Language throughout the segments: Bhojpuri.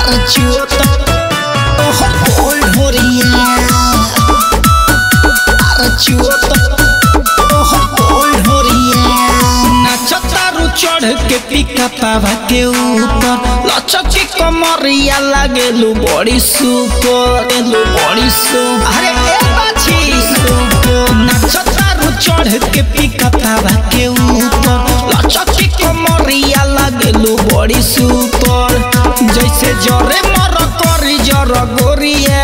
लार चुअता तोहर कोई ढोरिया लार चुअता तोहर कोई ढोरिया नाचतारू चढ़ के पिका पावा के ऊपर लचकी कमरिया लागेलू बड़ी सुपर अरे ए बाछी नाचतारू चढ़ के पिका पावा के ऊपर लचकी कमरिया लागेलू बड़ी सुपर जैसे जरे मर करी जर गोरिया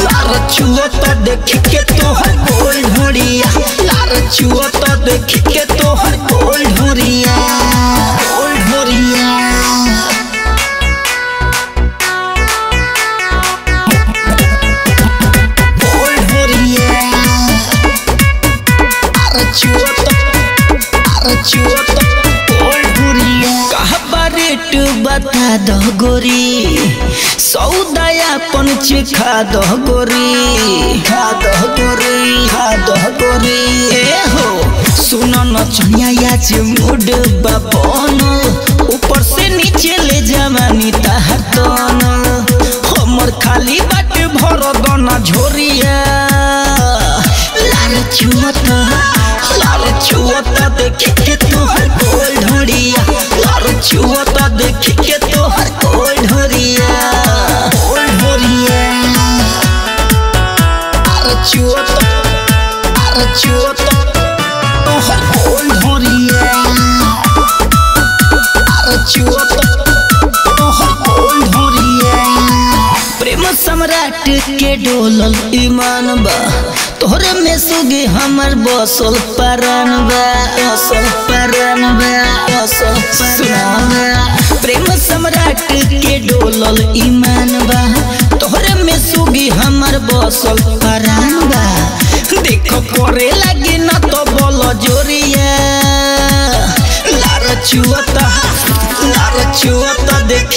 लार चुअता देख के तोहर गोल ढोरिया लार चुअता देख के तोहर गोल ढोरिया बता दो गोरी सौदायापन चिखा दो गोरी खा दो गोरी ए हो सुनो न चनिया आज मूड बाबन ऊपर से नीचे ले जवानी तहतन हमर खाली बाट भर दना झोरिया लार चुअता देख के तोहर गोल ढोरिया लार चुअता देख के तोहर गोल ढोरिया लार चुअता तोहर गोल ढोरिया लार चुअता तोहर गोल ढोरिया प्रेम सम्राट के डोलल ईमान बा तोहरे में सुगे हमर बसल परान बा प्रेम सम्राट के डोलल ईमान बा तोहरे में सुगी हमर बसल परान बा देखो करे लगे ना तो बोल जोरिया लार चुअता देख